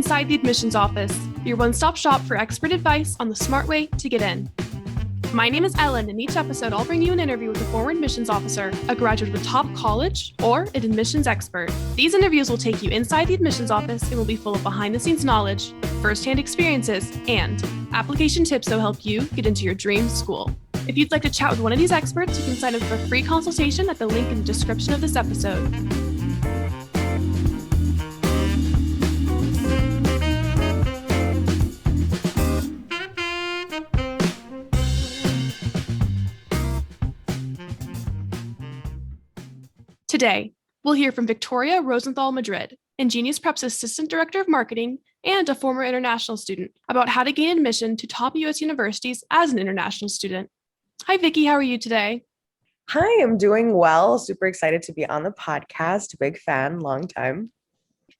Inside the Admissions Office, your one-stop shop for expert advice on the smart way to get in. My name is Ellen, and each episode I'll bring you an interview with a former admissions officer, a graduate of a top college, or an admissions expert. These interviews will take you inside the admissions office and will be full of behind-the-scenes knowledge, first-hand experiences, and application tips that will help you get into your dream school. If you'd like to chat with one of these experts, you can sign up for a free consultation at the link in the description of this episode. Today, we'll hear from Victoria Rosenthal Madrid, InGenius Prep's Assistant Director of Marketing and a former international student, about how to gain admission to top U.S. universities as an international student. Hi, Vicky. How are you today? Hi, I'm doing well. Super excited to be on the podcast. Big fan, long time.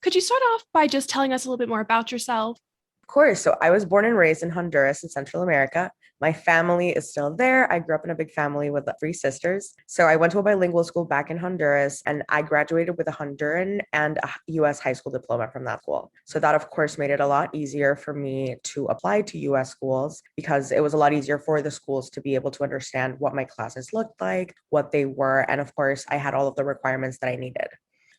Could you start off by just telling us a little bit more about yourself? Of course. So I was born and raised in Honduras in Central America. My family is still there. I grew up in a big family with 3 sisters. So I went to a bilingual school back in Honduras, and I graduated with a Honduran and a US high school diploma from that school. So that, of course, made it a lot easier for me to apply to US schools because it was a lot easier for the schools to be able to understand what my classes looked like, what they were. And of course, I had all of the requirements that I needed.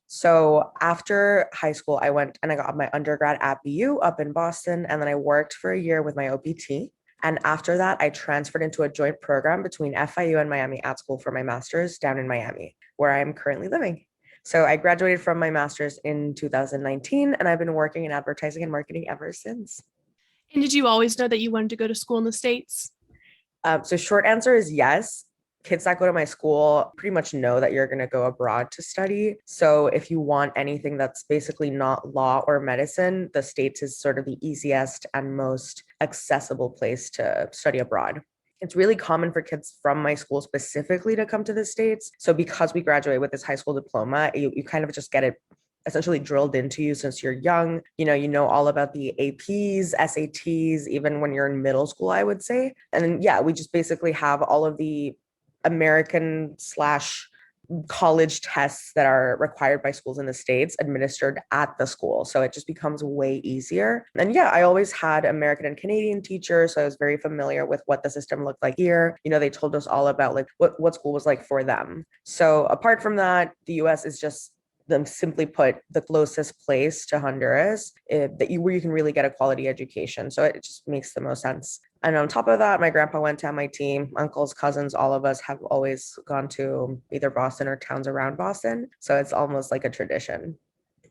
So after high school, I went and I got my undergrad at BU up in Boston, and then I worked for a year with my OPT. And after that, I transferred into a joint program between FIU and Miami at school for my master's down in Miami, where I am currently living. So I graduated from my master's in 2019, and I've been working in advertising and marketing ever since. And did you always know that you wanted to go to school in the States? So short answer is yes. Kids that go to my school pretty much know that you're going to go abroad to study. So if you want anything that's basically not law or medicine, the States is sort of the easiest and most accessible place to study abroad. It's really common for kids from my school specifically to come to the States. So because we graduate with this high school diploma, you kind of just get it essentially drilled into you since you're young. You know all about the APs, SATs, even when you're in middle school, I would say. And then, yeah, we just basically have all of the American / college tests that are required by schools in the States administered at the school. So it just becomes way easier. And yeah, I always had American and Canadian teachers. So I was very familiar with what the system looked like here. They told us all about like what school was like for them. So apart from that, the US is just simply put, the closest place to Honduras where you can really get a quality education. So it just makes the most sense. And on top of that, my grandpa went to MIT, uncles, cousins, all of us have always gone to either Boston or towns around Boston. So it's almost like a tradition.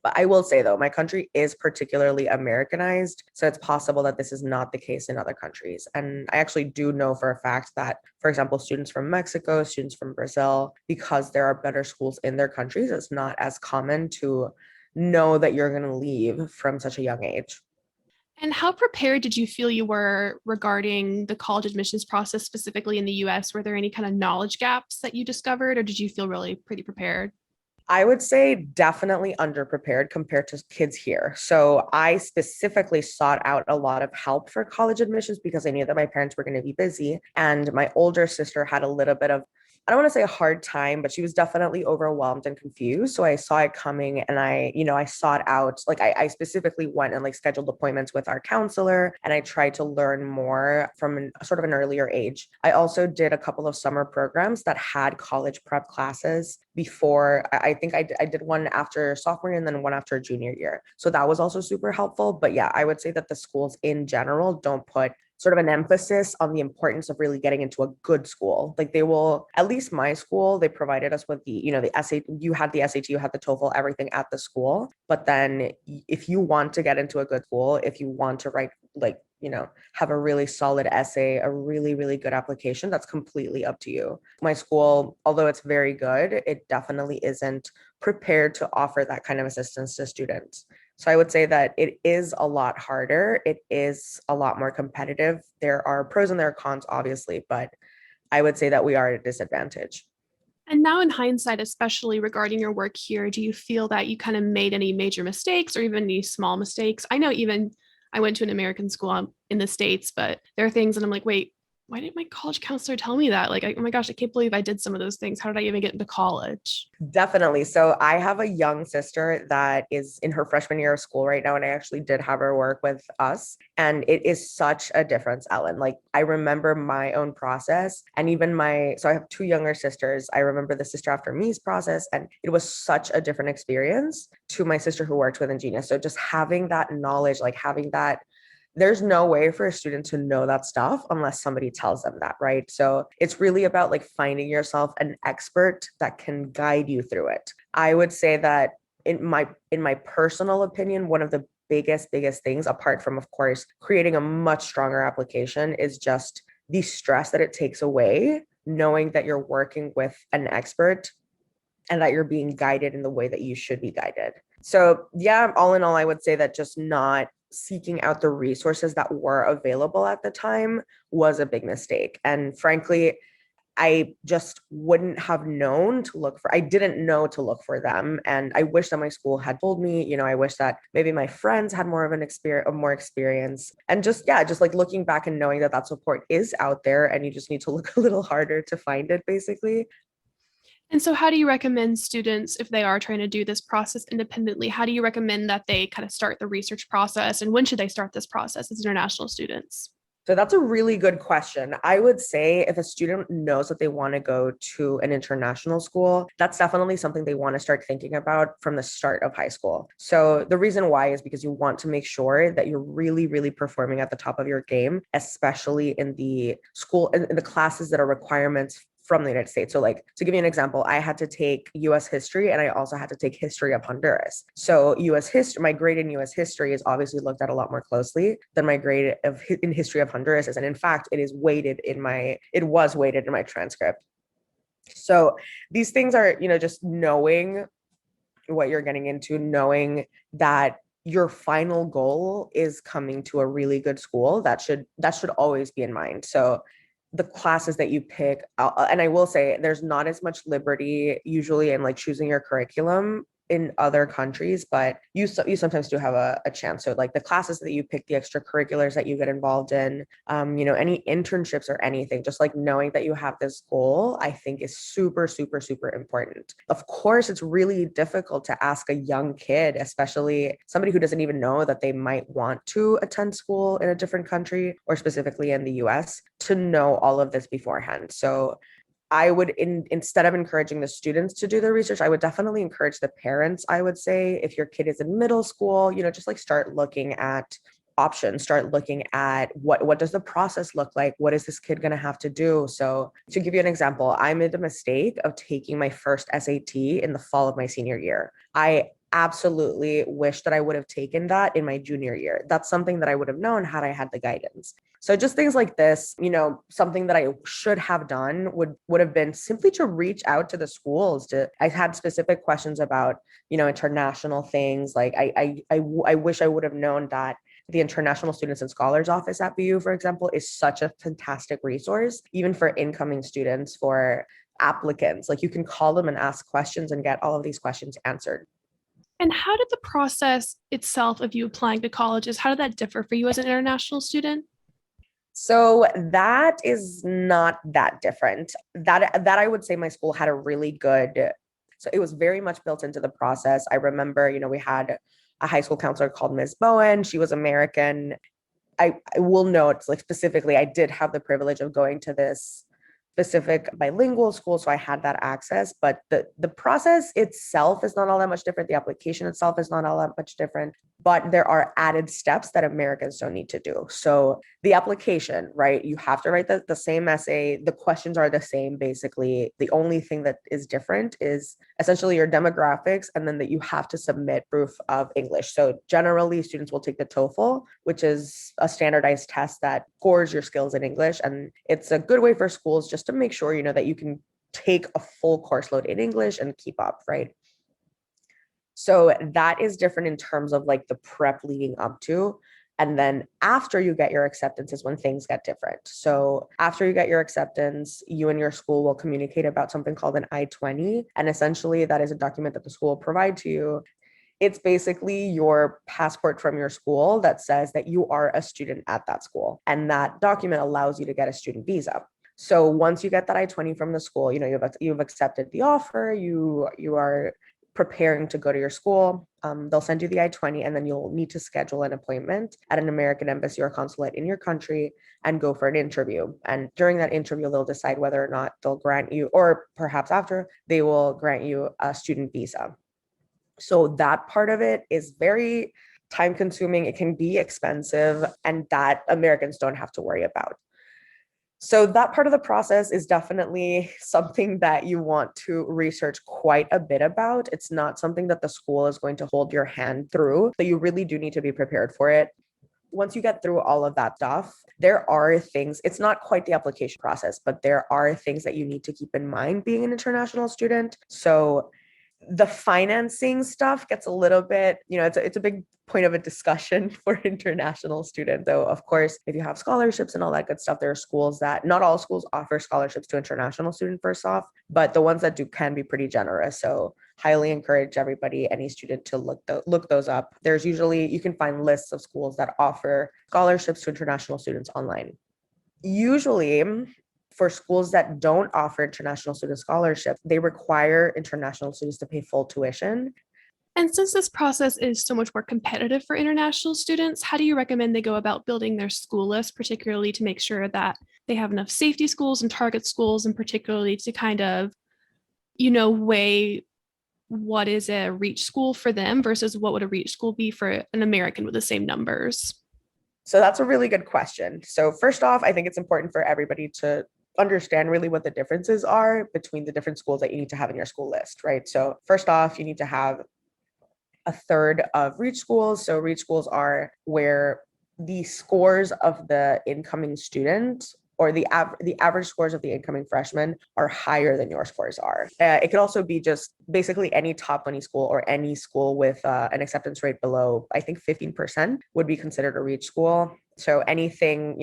But I will say, though, my country is particularly Americanized. So it's possible that this is not the case in other countries. And I actually do know for a fact that, for example, students from Mexico, students from Brazil, because there are better schools in their countries, it's not as common to know that you're going to leave from such a young age. And how prepared did you feel you were regarding the college admissions process, specifically in the US? Were there any kind of knowledge gaps that you discovered, or did you feel really pretty prepared? I would say definitely underprepared compared to kids here. So I specifically sought out a lot of help for college admissions because I knew that my parents were going to be busy. And my older sister had a little bit of, I don't want to say a hard time, but she was definitely overwhelmed and confused. So I saw it coming, and I sought out, like I specifically went and like scheduled appointments with our counselor, and I tried to learn more from sort of an earlier age. I also did a couple of summer programs that had college prep classes before. I think I did one after sophomore year and then one after junior year. So that was also super helpful. But yeah, I would say that the schools in general don't put sort of an emphasis on the importance of really getting into a good school. Like they will, at least my school, they provided us with the SAT, you had the SAT, you had the TOEFL, everything at the school. But then if you want to get into a good school, if you want to write have a really solid essay, a really, really good application, that's completely up to you. My school, although it's very good, it definitely isn't prepared to offer that kind of assistance to students. So I would say that it is a lot harder. It is a lot more competitive. There are pros and there are cons, obviously, but I would say that we are at a disadvantage. And now in hindsight, especially regarding your work here, do you feel that you kind of made any major mistakes or even any small mistakes? I know even I went to an American school in the States, but there are things that I'm like, wait, Why didn't my college counselor tell me that? Like, oh my gosh, I can't believe I did some of those things. How did I even get into college? Definitely. So I have a young sister that is in her freshman year of school right now, and I actually did have her work with us. And it is such a difference, Ellen. Like I remember my own process and even so I have two younger sisters. I remember the sister after me's process, and it was such a different experience to my sister who worked with InGenius. So just having that knowledge, like having that there's no way for a student to know that stuff unless somebody tells them that, right? So it's really about like finding yourself an expert that can guide you through it. I would say that in my personal opinion, one of the biggest things, apart from of course creating a much stronger application, is just the stress that it takes away, knowing that you're working with an expert and that you're being guided in the way that you should be guided. So, yeah, all in all, I would say that just not seeking out the resources that were available at the time was a big mistake. And frankly, I just wouldn't have known to look for, I didn't know to look for them. And I wish that my school had told me, I wish that maybe my friends had more of an experience, more experience. And just, yeah, just like looking back and knowing that that support is out there and you just need to look a little harder to find it, basically. And so, how do you recommend students, if they are trying to do this process independently, how do you recommend that they kind of start the research process? And when should they start this process as international students? So that's a really good question. I would say if a student knows that they want to go to an international school, that's definitely something they want to start thinking about from the start of high school. So the reason why is because you want to make sure that you're really performing at the top of your game, especially in the school, in the classes that are requirements from the United States. So like to give you an example, I had to take US history and I also had to take history of Honduras. So US history, my grade in US history is obviously looked at a lot more closely than my grade in history of Honduras is. And in fact, it was weighted in my transcript. So these things are, just knowing what you're getting into, knowing that your final goal is coming to a really good school. That should always be in mind. So the classes that you pick, and I will say there's not as much liberty usually in like choosing your curriculum in other countries, but you sometimes do have a chance. So like the classes that you pick, the extracurriculars that you get involved in, any internships or anything, just like knowing that you have this goal, I think is super important. Of course, it's really difficult to ask a young kid, especially somebody who doesn't even know that they might want to attend school in a different country or specifically in the US, to know all of this beforehand. So I would, instead of encouraging the students to do the research, I would definitely encourage the parents. I would say if your kid is in middle school, just like start looking at options, start looking at what does the process look like? What is this kid going to have to do? So to give you an example, I made the mistake of taking my first SAT in the fall of my senior year. I absolutely wish that I would have taken that in my junior year. That's something that I would have known had I had the guidance. So just things like this, something that I should have done would have been simply to reach out to the schools. I had specific questions about, international things. Like I wish I would have known that the International Students and Scholars Office at BU, for example, is such a fantastic resource, even for incoming students, for applicants. Like you can call them and ask questions and get all of these questions answered. And how did the process itself of you applying to colleges, how did that differ for you as an international student? So that is not that different. That I would say my school had a really good, so it was very much built into the process. I remember, we had a high school counselor called Ms. Bowen. She was American. I will note, like specifically, I did have the privilege of going to this specific bilingual school, so I had that access. But the process itself is not all that much different. The application itself is not all that much different. But there are added steps that Americans don't need to do. So the application, right? You have to write the same essay. The questions are the same, basically. The only thing that is different is essentially your demographics, and then that you have to submit proof of English. So generally, students will take the TOEFL, which is a standardized test that scores your skills in English. And it's a good way for schools just to make sure, that you can take a full course load in English and keep up, right? So that is different in terms of like the prep leading up to. And then after you get your acceptance is when things get different. So after you get your acceptance, you and your school will communicate about something called an I-20. And essentially that is a document that the school will provide to you. It's basically your passport from your school that says that you are a student at that school. And that document allows you to get a student visa. So once you get that I-20 from the school, you've accepted the offer, you are preparing to go to your school. They'll send you the I-20, and then you'll need to schedule an appointment at an American embassy or consulate in your country and go for an interview. And during that interview, they'll decide whether or not they'll grant you, or perhaps after, they will grant you a student visa. So that part of it is very time consuming. It can be expensive, and that Americans don't have to worry about. So that part of the process is definitely something that you want to research quite a bit about. It's not something that the school is going to hold your hand through, so you really do need to be prepared for it. Once you get through all of that stuff, there are things, it's not quite the application process, but there are things that you need to keep in mind being an international student. So the financing stuff gets a little bit, it's a big point of a discussion for international students. So of course, if you have scholarships and all that good stuff, there are schools that, not all schools offer scholarships to international students first off, but the ones that do can be pretty generous. So highly encourage everybody, any student, to look those up. There's usually, you can find lists of schools that offer scholarships to international students online. Usually, for schools that don't offer international student scholarships, they require international students to pay full tuition. And since this process is so much more competitive for international students, how do you recommend they go about building their school list, particularly to make sure that they have enough safety schools and target schools, and particularly to kind of, weigh what is a reach school for them versus what would a reach school be for an American with the same numbers? So that's a really good question. So first off, I think it's important for everybody to understand really what the differences are between the different schools that you need to have in your school list, right? So first off, you need to have a third of reach schools. So reach schools are where the scores of the incoming student, or the average scores of the incoming freshman, are higher than your scores are. It could also be just basically any top 20 school, or any school with an acceptance rate below, I think 15% would be considered a reach school. So anything,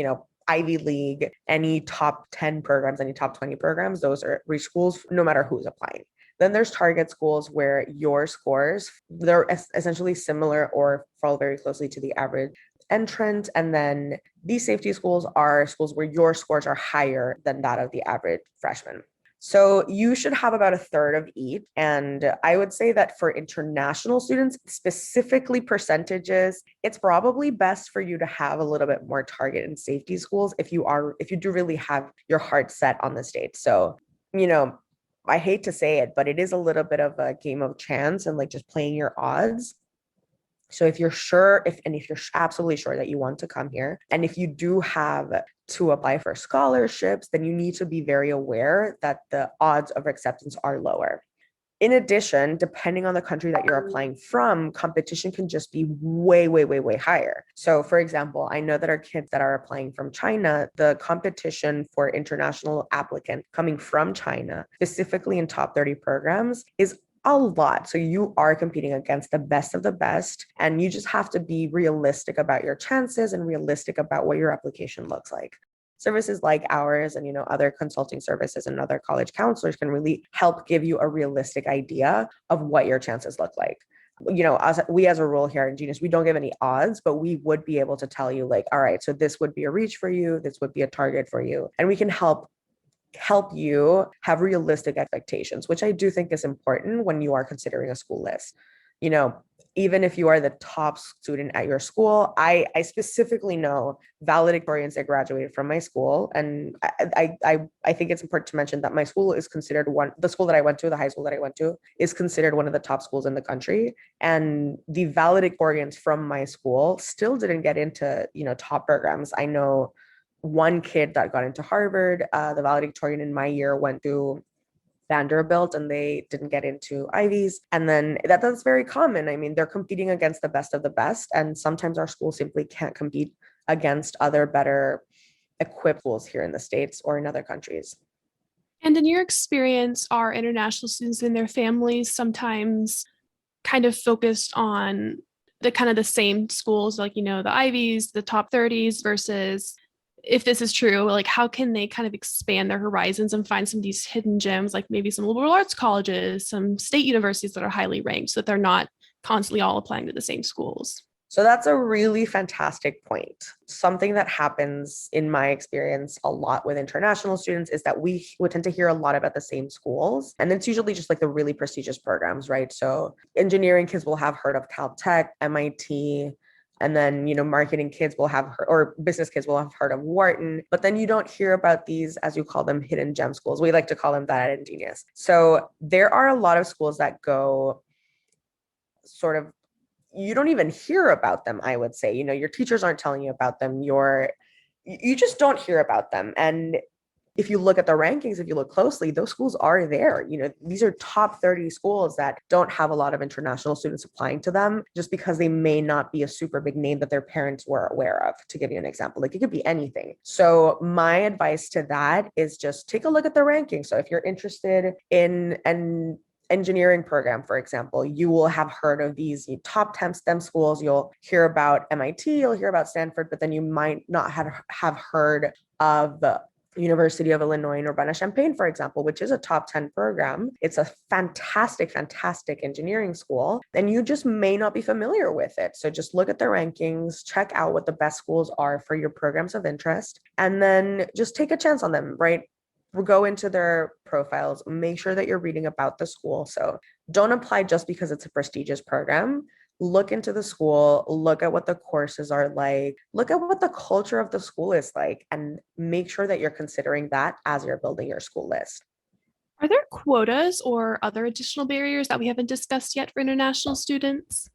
Ivy League, any top 10 programs, any top 20 programs, those are reach schools, no matter who's applying. Then there's target schools where your scores, they're essentially similar or fall very closely to the average entrant. And then these safety schools are schools where your scores are higher than that of the average freshman. So you should have about a third of each. And I would say that for international students, specifically percentages, it's probably best for you to have a little bit more target and safety schools if you do really have your heart set on the state. So, I hate to say it, but it is a little bit of a game of chance and like just playing your odds. So if you're sure, if you're absolutely sure that you want to come here, and if you do have to apply for scholarships, then you need to be very aware that the odds of acceptance are lower. In addition, depending on the country that you're applying from, competition can just be way, way, way, way higher. So for example, I know that our kids that are applying from China, the competition for international applicants coming from China, specifically in top 30 programs, is a lot. So you are competing against the best of the best, and you just have to be realistic about your chances and realistic about what your application looks like. Services like ours and other consulting services and other college counselors can really help give you a realistic idea of what your chances look like. As a rule here in InGenius, we don't give any odds, but we would be able to tell you, like, all right, so this would be a reach for you, this would be a target for you, and we can help you have realistic expectations, which I do think is important when you are considering a school list. Even if you are the top student at your school, I specifically know valedictorians that graduated from my school. And I think it's important to mention that my school is considered the school that I went to, the high school that I went to, is considered one of the top schools in the country. And the valedictorians from my school still didn't get into, top programs. I know one kid that got into Harvard, the valedictorian in my year went to Vanderbilt, and they didn't get into Ivies. And then that's very common. I mean, they're competing against the best of the best. And sometimes our school simply can't compete against other better equipped schools here in the States or in other countries. And in your experience, are international students and their families sometimes kind of focused on the same schools, like, the Ivies, the top 30s, versus, if this is true, like, how can they kind of expand their horizons and find some of these hidden gems, like maybe some liberal arts colleges, some state universities that are highly ranked, so that they're not constantly all applying to the same schools? So that's a really fantastic point. Something that happens in my experience a lot with international students is that we would tend to hear a lot about the same schools. And it's usually just like the really prestigious programs, right? So engineering kids will have heard of Caltech, MIT, and then, marketing kids will have, or business kids will have heard of Wharton, but then you don't hear about these, as you call them, hidden gem schools. We like to call them that at InGenius. So there are a lot of schools that go sort of, you don't even hear about them, I would say. Your teachers aren't telling you about them. You just don't hear about them. And if you look at the rankings, if you look closely, those schools are there. These are top 30 schools that don't have a lot of international students applying to them just because they may not be a super big name that their parents were aware of, to give you an example. Like, it could be anything. So my advice to that is just take a look at the rankings. So if you're interested in an engineering program, for example, you will have heard of these top 10 STEM schools. You'll hear about MIT, you'll hear about Stanford, but then you might not have heard of the University of Illinois in Urbana-Champaign, for example, which is a top 10 program. It's a fantastic, fantastic engineering school, and you just may not be familiar with it. So just look at the rankings, check out what the best schools are for your programs of interest, and then just take a chance on them, right? Go into their profiles, make sure that you're reading about the school. So don't apply just because it's a prestigious program. Look into the school, look at what the courses are like, look at what the culture of the school is like, and make sure that you're considering that as you're building your school list. Are there quotas or other additional barriers that we haven't discussed yet for international students?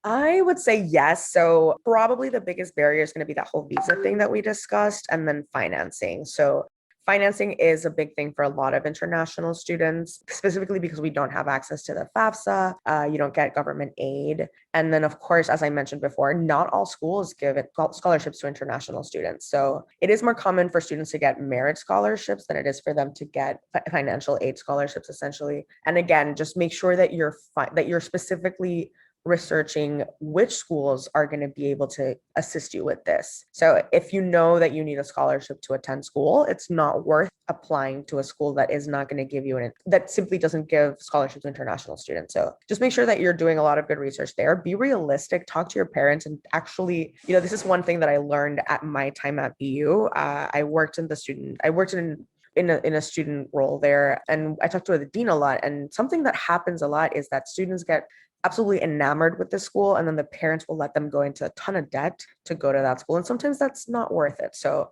I would say yes. So probably the biggest barrier is going to be that whole visa thing that we discussed, and then financing. So financing is a big thing for a lot of international students, specifically because we don't have access to the FAFSA. You don't get government aid. And then, of course, as I mentioned before, not all schools give scholarships to international students. So it is more common for students to get merit scholarships than it is for them to get financial aid scholarships, essentially. And again, just make sure that you're specifically researching which schools are going to be able to assist you with this. So if you know that you need a scholarship to attend school, it's not worth applying to a school that is not going to give you that simply doesn't give scholarships to international students. So just make sure that you're doing a lot of good research there. Be realistic, talk to your parents, and actually, this is one thing that I learned at my time at BU. I worked in a student role there, and I talked to the dean a lot. And something that happens a lot is that students get absolutely enamored with the school, and then the parents will let them go into a ton of debt to go to that school, and sometimes that's not worth it. So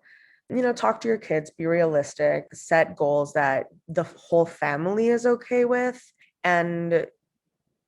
talk to your kids, be realistic, set goals that the whole family is okay with, and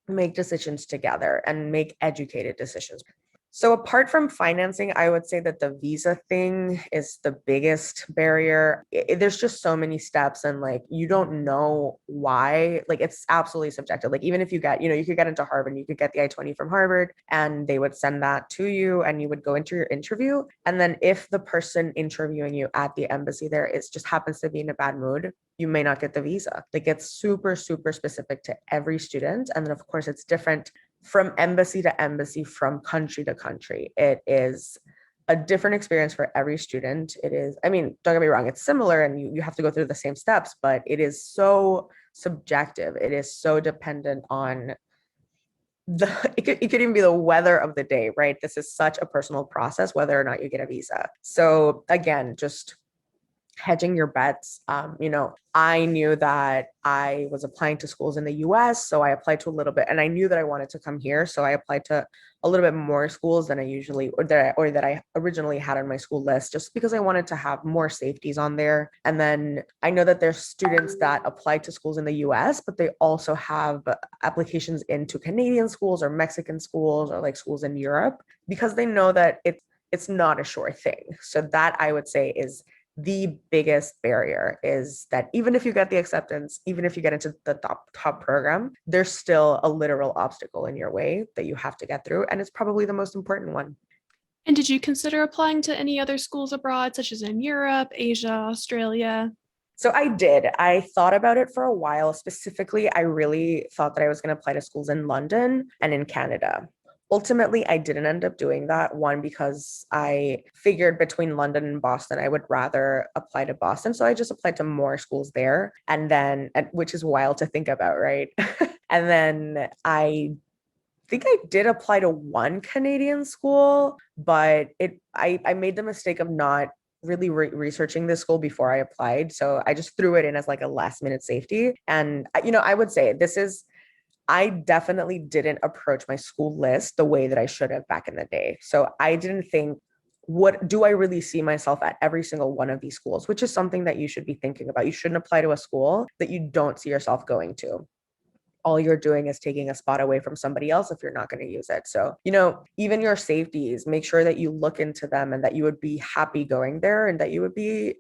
make decisions together and make educated decisions. So apart from financing, I would say that the visa thing is the biggest barrier. There's just so many steps, and like, you don't know why. Like, it's absolutely subjective. Like, even if you could get into Harvard, you could get the I-20 from Harvard, and they would send that to you, and you would go into your interview. And then if the person interviewing you at the embassy there just happens to be in a bad mood, you may not get the visa. Like, it's super, super specific to every student. And then, of course, it's different from embassy to embassy, from country to country. It is a different experience for every student. It is, I mean, don't get me wrong, it's similar and you have to go through the same steps, but it is so subjective. It is so dependent on it could even be the weather of the day, right? This is such a personal process, whether or not you get a visa. So again, just hedging your bets. I knew that I was applying to schools in the US, so I applied to a little bit, and I knew that I wanted to come here, so I applied to a little bit more schools than I usually, or that I originally had on my school list, just because I wanted to have more safeties on there. And then I know that there's students that apply to schools in the US, but they also have applications into Canadian schools or Mexican schools or like schools in Europe, because they know that it's not a sure thing. So that, I would say, is the biggest barrier, is that even if you get the acceptance, even if you get into the top program, there's still a literal obstacle in your way that you have to get through. And it's probably the most important one. And did you consider applying to any other schools abroad, such as in Europe, Asia, Australia? So I did. I thought about it for a while. Specifically, I really thought that I was going to apply to schools in London and in Canada. Ultimately, I didn't end up doing that. One, because I figured between London and Boston, I would rather apply to Boston. So I just applied to more schools there. And then, which is wild to think about, right? And then I think I did apply to one Canadian school, but I made the mistake of not really researching this school before I applied. So I just threw it in as like a last minute safety. And, I would say I definitely didn't approach my school list the way that I should have back in the day. So I didn't think, what do I really see myself at every single one of these schools, which is something that you should be thinking about. You shouldn't apply to a school that you don't see yourself going to. All you're doing is taking a spot away from somebody else if you're not going to use it. So, even your safeties, make sure that you look into them and that you would be happy going there and that you would be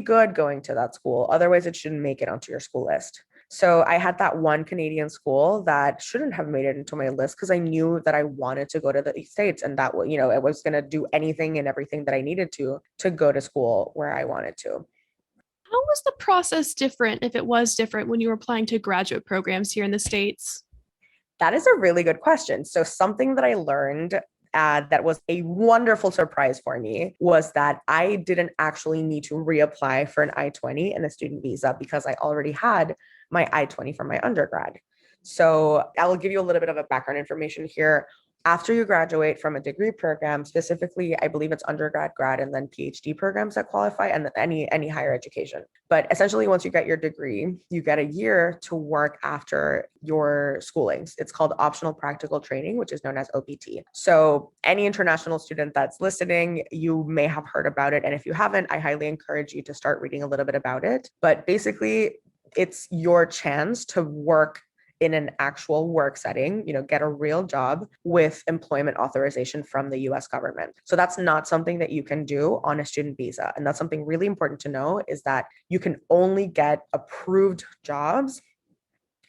good going to that school. Otherwise, it shouldn't make it onto your school list. So I had that one Canadian school that shouldn't have made it into my list because I knew that I wanted to go to the States and that, it was going to do anything and everything that I needed to go to school where I wanted to. How was the process different, if it was different, when you were applying to graduate programs here in the States? That is a really good question. So something that I learned that was a wonderful surprise for me was that I didn't actually need to reapply for an I-20 and a student visa because I already had my I-20 from my undergrad. So I'll give you a little bit of a background information here. After you graduate from a degree program, specifically, I believe it's undergrad, grad, and then PhD programs that qualify, and any higher education. But essentially, once you get your degree, you get a year to work after your schoolings. It's called optional practical training, which is known as OPT. So any international student that's listening, you may have heard about it. And if you haven't, I highly encourage you to start reading a little bit about it. But basically, it's your chance to work in an actual work setting, get a real job with employment authorization from the US government. So that's not something that you can do on a student visa. And that's something really important to know, is that you can only get approved jobs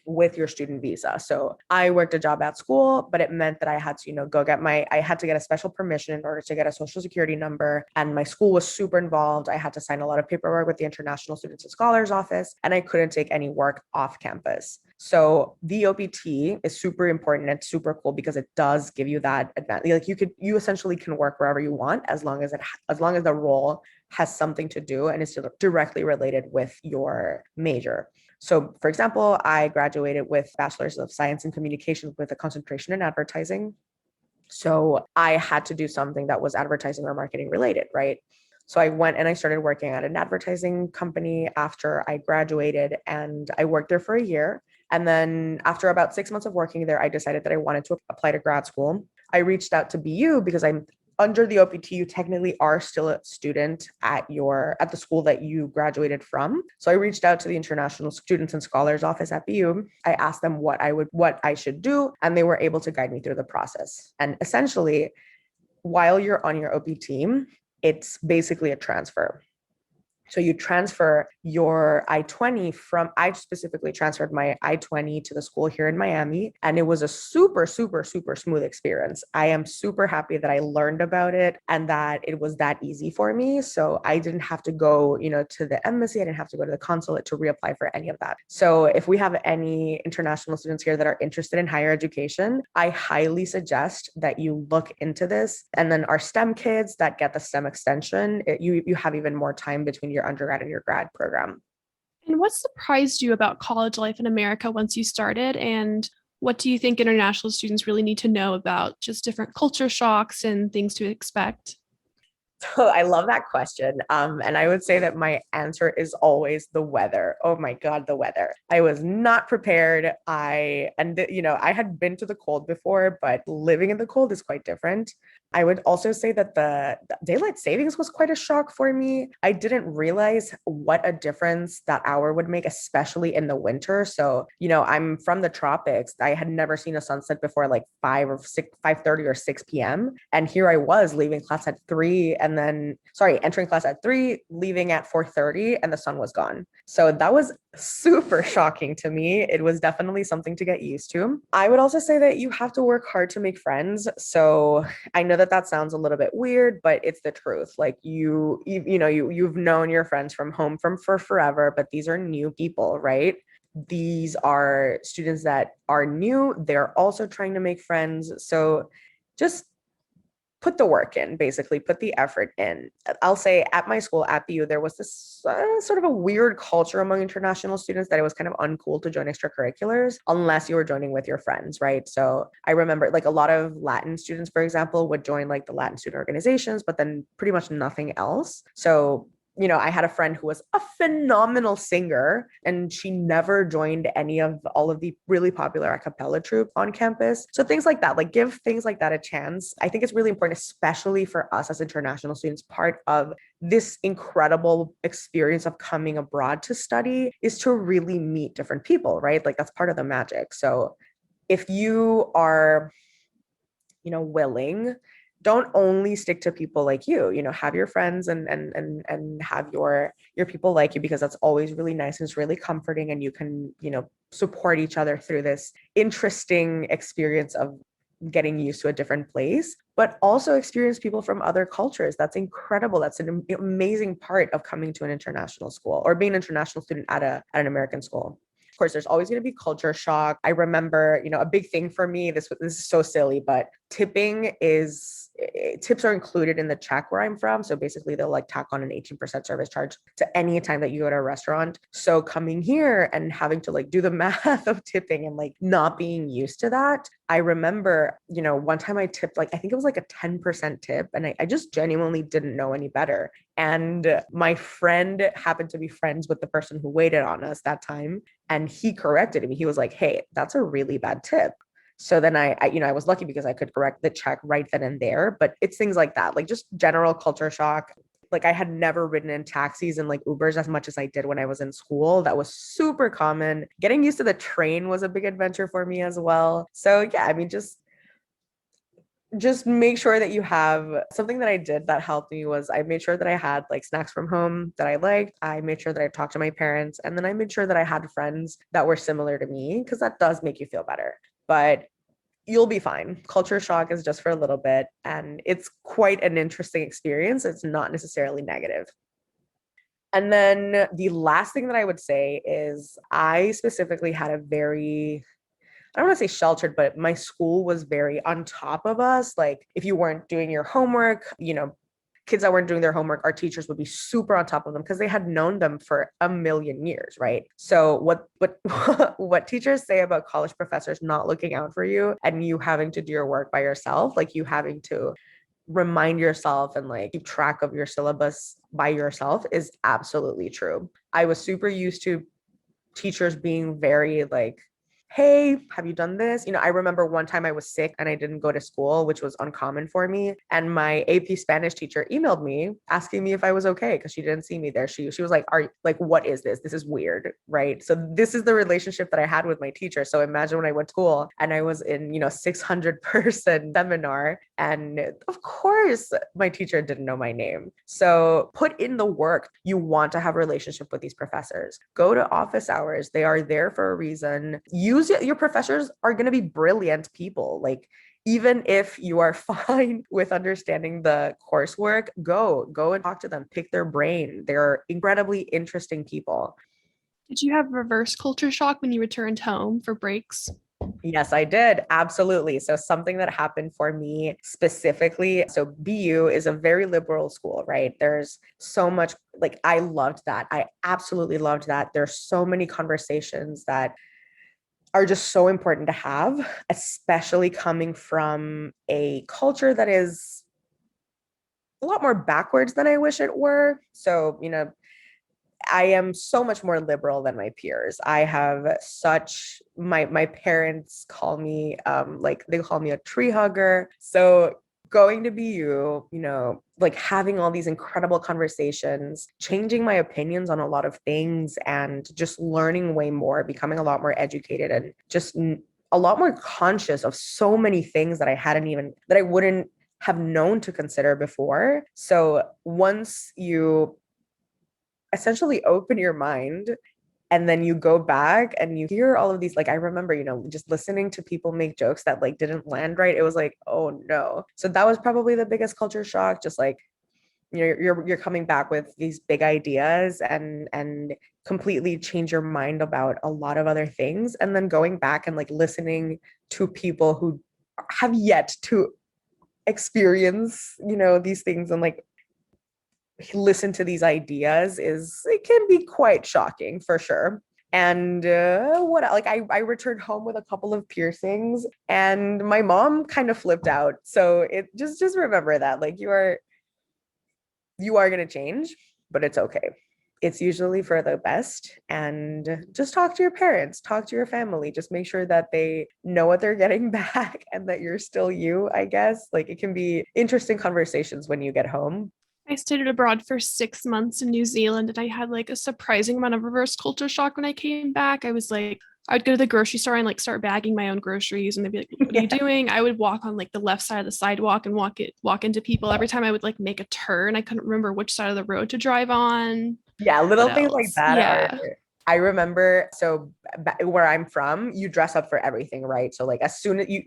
with your student visa. So I worked a job at school, but it meant that I had to, I had to get a special permission in order to get a social security number. And my school was super involved. I had to sign a lot of paperwork with the International Students and Scholars Office, and I couldn't take any work off campus. So the OPT is super important and super cool because it does give you that advantage. Like you essentially can work wherever you want as long as the role has something to do and is directly related with your major. So, for example, I graduated with Bachelor's of Science in Communication with a concentration in advertising. So I had to do something that was advertising or marketing related, right? So I went and I started working at an advertising company after I graduated, and I worked there for a year. And then after about 6 months of working there, I decided that I wanted to apply to grad school. I reached out to BU because I'm under the OPT, you technically are still a student at the school that you graduated from. So I reached out to the International Students and Scholars Office at BU. I asked them what I should do, and they were able to guide me through the process. And essentially, while you're on your OPT, it's basically a transfer. So you transfer your I-20 I specifically transferred my I-20 to the school here in Miami. And it was a super, super, super smooth experience. I am super happy that I learned about it and that it was that easy for me. So I didn't have to go, to the embassy. I didn't have to go to the consulate to reapply for any of that. So if we have any international students here that are interested in higher education, I highly suggest that you look into this. And then our STEM kids that get the STEM extension, you have even more time between your undergrad and your grad program. And what surprised you about college life in America once you started? And what do you think international students really need to know about just different culture shocks and things to expect? So I love that question. And I would say that my answer is always the weather. Oh my God, the weather. I was not prepared. I had been to the cold before, but living in the cold is quite different. I would also say that the daylight savings was quite a shock for me. I didn't realize what a difference that hour would make, especially in the winter. So, I'm from the tropics. I had never seen a sunset before like 5:30 or 6 p.m. And here I was leaving class at 3 and then, entering class at 3, leaving at 4:30, and the sun was gone. So that was super shocking to me. It was definitely something to get used to. I would also say that you have to work hard to make friends. So I know that sounds a little bit weird, but it's the truth. Like you've known your friends from home for forever, but these are new people, right? These are students that are new. They're also trying to make friends. So just put the work in, basically put the effort in. I'll say at my school at BU, there was this sort of a weird culture among international students that it was kind of uncool to join extracurriculars unless you were joining with your friends, right? So I remember like a lot of Latin students, for example, would join like the Latin student organizations, but then pretty much nothing else. So I had a friend who was a phenomenal singer and she never joined any of all of the really popular a cappella troupe on campus. So things like that, like give things like that a chance. I think it's really important, especially for us as international students. Part of this incredible experience of coming abroad to study is to really meet different people, right? Like that's part of the magic. So if you are, willing, don't only stick to people like you, have your friends and have your people like you, because that's always really nice and it's really comforting, and you can, support each other through this interesting experience of getting used to a different place, but also experience people from other cultures. That's incredible. That's an amazing part of coming to an international school or being an international student at an American school. Of course, there's always going to be culture shock. I remember, a big thing for me, this is so silly, but tips are included in the check where I'm from. So basically they'll like tack on an 18% service charge to any time that you go to a restaurant. So coming here and having to like do the math of tipping and like not being used to that. I remember, one time I tipped like, I think it was like a 10% tip, and I just genuinely didn't know any better. And my friend happened to be friends with the person who waited on us that time. And he corrected me. He was like, hey, that's a really bad tip. So then I was lucky because I could correct the check right then and there. But it's things like that, like just general culture shock. Like I had never ridden in taxis and like Ubers as much as I did when I was in school. That was super common. Getting used to the train was a big adventure for me as well. So yeah, I mean, just make sure that you have something. That I did that helped me was I made sure that I had like snacks from home that I liked. I made sure that I talked to my parents, and then I made sure that I had friends that were similar to me, because that does make you feel better. But you'll be fine. Culture shock is just for a little bit, and it's quite an interesting experience. It's not necessarily negative. And then the last thing that I would say is I specifically had a very, I don't want to say sheltered, but my school was very on top of us. Like if you weren't doing your homework, kids that weren't doing their homework, our teachers would be super on top of them because they had known them for a million years, right? So what teachers say about college professors not looking out for you and you having to do your work by yourself, like you having to remind yourself and like keep track of your syllabus by yourself, is absolutely true. I was super used to teachers being very like, hey, have you done this? I remember one time I was sick and I didn't go to school, which was uncommon for me. And my AP Spanish teacher emailed me asking me if I was okay because she didn't see me there. She was like, what is this? This is weird, right? So this is the relationship that I had with my teacher. So imagine when I went to school and I was in, 600 person seminar, and of course my teacher didn't know my name. So put in the work. You want to have a relationship with these professors. Go to office hours. They are there for a reason. Your professors are going to be brilliant people. Like even if you are fine with understanding the coursework, go and talk to them, pick their brain. They're incredibly interesting people. Did you have reverse culture shock when you returned home for breaks? Yes, I did. Absolutely. So something that happened for me specifically, so BU is a very liberal school, right? There's so much, like I loved that. I absolutely loved that. There's so many conversations that are just so important to have, especially coming from a culture that is a lot more backwards than I wish it were. So, I am so much more liberal than my peers. I have such my parents call me like they call me a tree hugger. So going to BU, like having all these incredible conversations, changing my opinions on a lot of things, and just learning way more, becoming a lot more educated, and just a lot more conscious of so many things that I wouldn't have known to consider before. So once you essentially open your mind and then you go back and you hear all of these, like I remember, just listening to people make jokes that like didn't land right, it was like, oh no. So that was probably the biggest culture shock. Just like you're coming back with these big ideas and completely change your mind about a lot of other things, and then going back and like listening to people who have yet to experience, these things and like listen to these ideas it can be quite shocking for sure. And what like I returned home with a couple of piercings and my mom kind of flipped out. So it just remember that like you are going to change, but it's okay. It's usually for the best. And just talk to your parents, talk to your family, just make sure that they know what they're getting back and that you're still you, I guess. Like it can be interesting conversations when you get home. I studied abroad for 6 months in New Zealand and I had like a surprising amount of reverse culture shock when I came back. I was like, I would go to the grocery store and like start bagging my own groceries and they'd be like, what are you Yeah. doing? I would walk on like the left side of the sidewalk and walk into people. Every time I would like make a turn, I couldn't remember which side of the road to drive on. Yeah, What little things like else? that are. Yeah. I remember, so where I'm from, you dress up for everything, right? So like as soon as you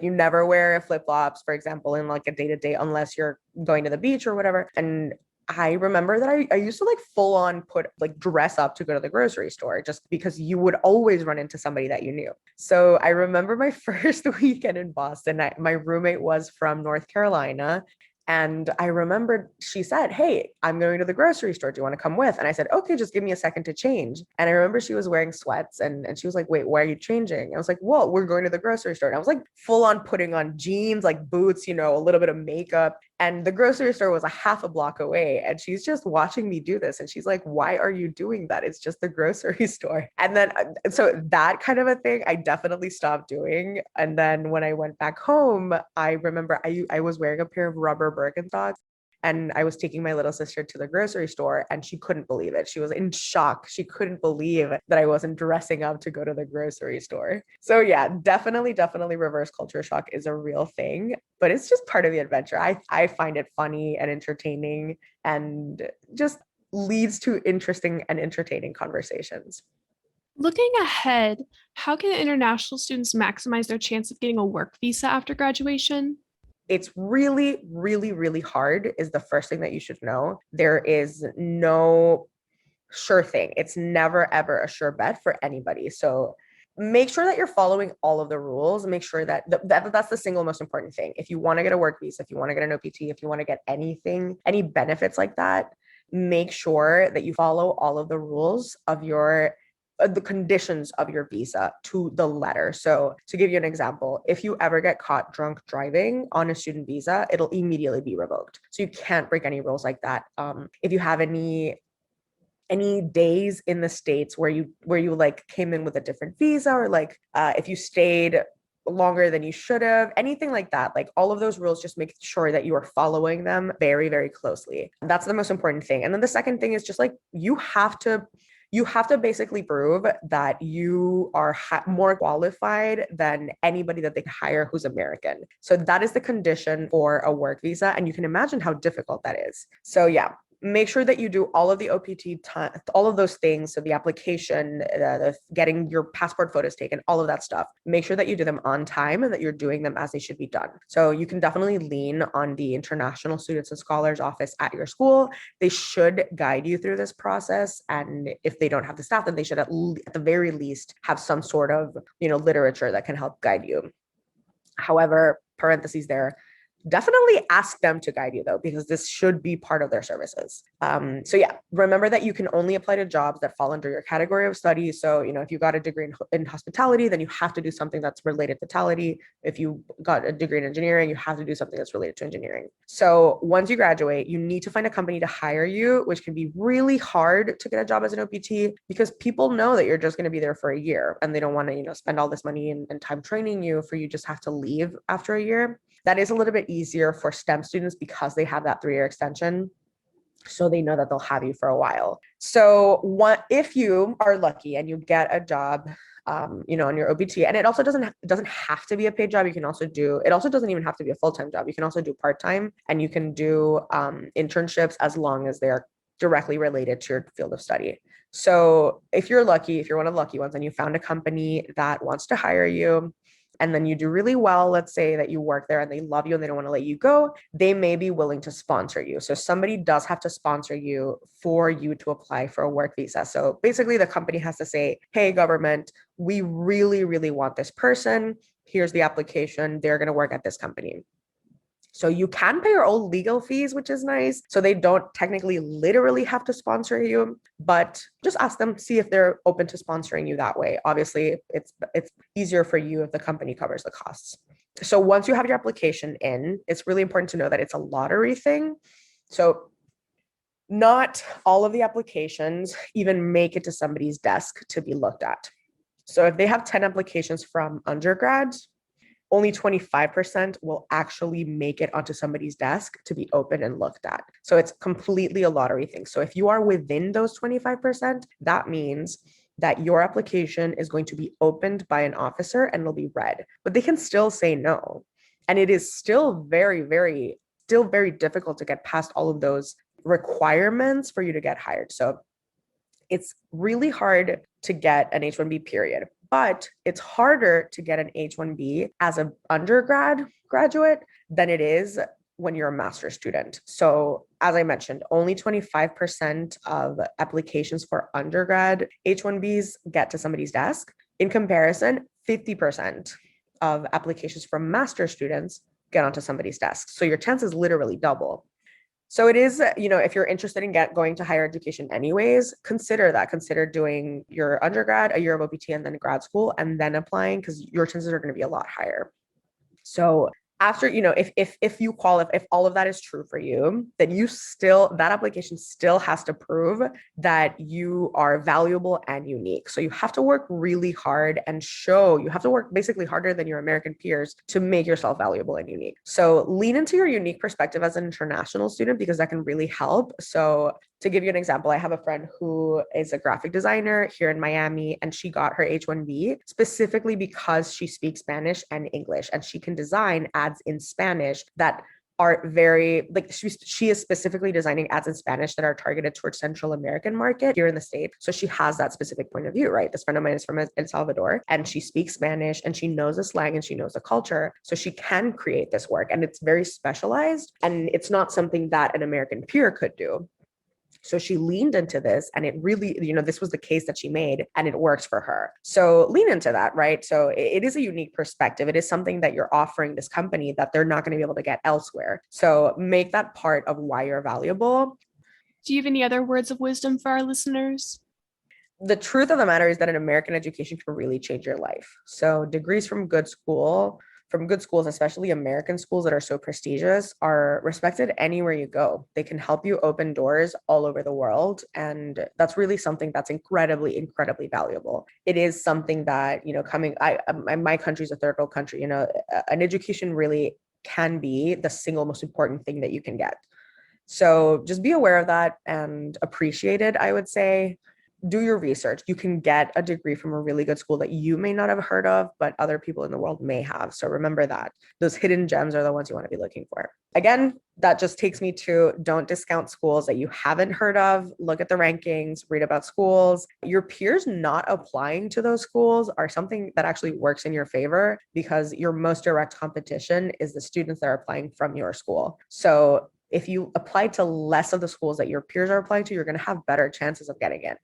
never wear flip-flops, for example, in like a day-to-day unless you're going to the beach or whatever. And I remember that I used to like full on put like dress up to go to the grocery store just because you would always run into somebody that you knew. So I remember my first weekend in Boston, my roommate was from North Carolina. And I remembered she said, hey, I'm going to the grocery store. Do you want to come with? And I said, okay, just give me a second to change. And I remember she was wearing sweats and she was like, wait, why are you changing? I was like, well, we're going to the grocery store. And I was like full on putting on jeans, like boots, a little bit of makeup. And the grocery store was a half a block away. And she's just watching me do this. And she's like, why are you doing that? It's just the grocery store. And then, so that kind of a thing, I definitely stopped doing. And then when I went back home, I remember I was wearing a pair of rubber Birkenstocks. And I was taking my little sister to the grocery store and she couldn't believe it. She was in shock. She couldn't believe that I wasn't dressing up to go to the grocery store. So yeah, definitely reverse culture shock is a real thing, but it's just part of the adventure. I find it funny and entertaining and just leads to interesting and entertaining conversations. Looking ahead, how can international students maximize their chance of getting a work visa after graduation? It's really, really, really hard is the first thing that you should know. There is no sure thing. It's never, ever a sure bet for anybody. So make sure that you're following all of the rules. Make sure that that's the single most important thing. If you want to get a work visa, if you want to get an OPT, if you want to get anything, any benefits like that, make sure that you follow all of the rules of the conditions of your visa to the letter. So to give you an example, if you ever get caught drunk driving on a student visa, it'll immediately be revoked. So you can't break any rules like that. If you have any days in the States where you like came in with a different visa or like if you stayed longer than you should have, anything like that, like all of those rules, just make sure that you are following them very, very closely. That's the most important thing. And then the second thing is just like you have to basically prove that you are more qualified than anybody that they hire who's American. So that is the condition for a work visa. And you can imagine how difficult that is. So yeah, make sure that you do all of the OPT, all of those things. So the application, the getting your passport photos taken, all of that stuff. Make sure that you do them on time and that you're doing them as they should be done. So you can definitely lean on the International Students and Scholars Office at your school. They should guide you through this process. And if they don't have the staff, then they should at the very least have some sort of, literature that can help guide you. However, parentheses there, definitely ask them to guide you though, because this should be part of their services. So yeah, remember that you can only apply to jobs that fall under your category of study. So, if you got a degree in hospitality, then you have to do something that's related to hospitality. If you got a degree in engineering, you have to do something that's related to engineering. So once you graduate, you need to find a company to hire you, which can be really hard to get a job as an OPT because people know that you're just going to be there for a year and they don't want to, spend all this money and time training you for you just have to leave after a year. That is a little bit easier for STEM students because they have that 3-year extension. So they know that they'll have you for a while. So if you are lucky and you get a job, on your OPT, and it also doesn't have to be a paid job. You can also it also doesn't even have to be a full-time job. You can also do part-time and you can do internships as long as they're directly related to your field of study. So if you're lucky, if you're one of the lucky ones and you found a company that wants to hire you, and then you do really well, let's say that you work there and they love you and they don't want to let you go, they may be willing to sponsor you. So somebody does have to sponsor you for you to apply for a work visa. So basically the company has to say, hey, government, we really, really want this person. Here's the application. They're going to work at this company. So you can pay your own legal fees, which is nice. So they don't technically literally have to sponsor you, but just ask them, see if they're open to sponsoring you that way. Obviously, it's easier for you if the company covers the costs. So once you have your application in, it's really important to know that it's a lottery thing. So not all of the applications even make it to somebody's desk to be looked at. So if they have 10 applications from undergrads, only 25% will actually make it onto somebody's desk to be open and looked at. So it's completely a lottery thing. So if you are within those 25%, that means that your application is going to be opened by an officer and will be read, but they can still say no. And it is still very difficult to get past all of those requirements for you to get hired. So it's really hard to get an H-1B period, but it's harder to get an H-1B as an graduate than it is when you're a master's student. So as I mentioned, only 25% of applications for undergrad H-1Bs get to somebody's desk. In comparison, 50% of applications from master's students get onto somebody's desk. So your chances literally double. So it is, if you're interested in going to higher education anyways, consider that. Consider doing your undergrad, a year of OPT, and then grad school, and then applying, because your chances are going to be a lot higher. So after, if you qualify, if all of that is true for you, then that application still has to prove that you are valuable and unique. So you have to work really hard and you have to work basically harder than your American peers to make yourself valuable and unique. So lean into your unique perspective as an international student, because that can really help. So to give you an example, I have a friend who is a graphic designer here in Miami, and she got her H-1B specifically because she speaks Spanish and English, and she can design ads in Spanish that are very, like, she is specifically designing ads in Spanish that are targeted towards Central American market here in the States. So she has that specific point of view, right? This friend of mine is from El Salvador, and she speaks Spanish, and she knows the slang, and she knows the culture. So she can create this work, and it's very specialized, and it's not something that an American peer could do. So she leaned into this, and it really, this was the case that she made, and it works for her. So lean into that, right? So it is a unique perspective. It is something that you're offering this company that they're not going to be able to get elsewhere. So make that part of why you're valuable. Do you have any other words of wisdom for our listeners? The truth of the matter is that an American education can really change your life. So degrees from good schools, especially American schools that are so prestigious, are respected anywhere you go. They can help you open doors all over the world. And that's really something that's incredibly, incredibly valuable. It is something that, my country's a third world country, an education really can be the single most important thing that you can get. So just be aware of that and appreciate it, I would say. Do your research. You can get a degree from a really good school that you may not have heard of, but other people in the world may have. So remember that those hidden gems are the ones you want to be looking for. Again, that just takes me to, don't discount schools that you haven't heard of. Look at the rankings, read about schools. Your peers not applying to those schools are something that actually works in your favor, because your most direct competition is the students that are applying from your school. So if you apply to less of the schools that your peers are applying to, you're going to have better chances of getting in.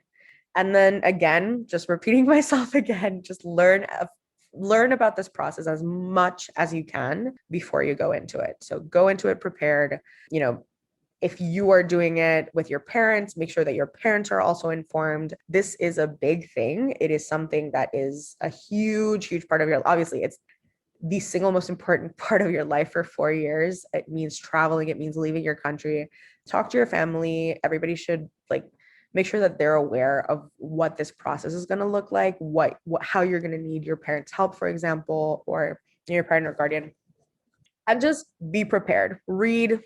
And then again, just repeating myself again, just learn about this process as much as you can before you go into it. So go into it prepared. If you are doing it with your parents, make sure that your parents are also informed. This is a big thing. It is something that is a huge, huge part of obviously it's the single most important part of your life for 4 years. It means traveling. It means leaving your country. Talk to your family. Everybody should make sure that they're aware of what this process is going to look like, how you're going to need your parents' help, for example, or your parent or guardian. And just be prepared.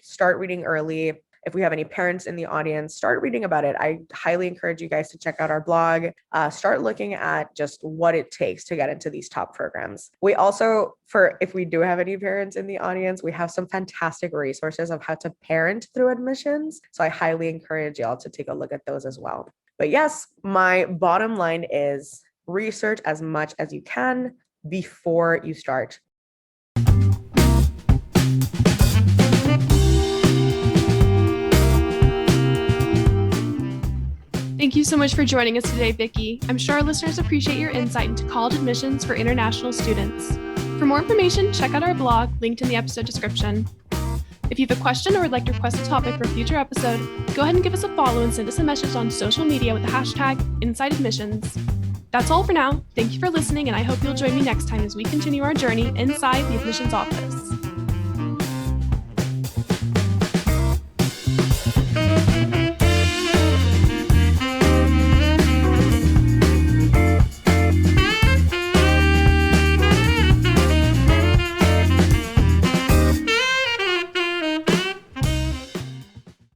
Start reading early. If we have any parents in the audience, start reading about it. I highly encourage you guys to check out our blog. Start looking at just what it takes to get into these top programs. We also, if we do have any parents in the audience, we have some fantastic resources of how to parent through admissions. So I highly encourage y'all to take a look at those as well. But yes, my bottom line is research as much as you can before you start. Thank you so much for joining us today, Vicky. I'm sure our listeners appreciate your insight into college admissions for international students. For more information, check out our blog linked in the episode description. If you have a question or would like to request a topic for a future episode, go ahead and give us a follow and send us a message on social media with the hashtag InsideAdmissions. That's all for now. Thank you for listening, and I hope you'll join me next time as we continue our journey inside the admissions office.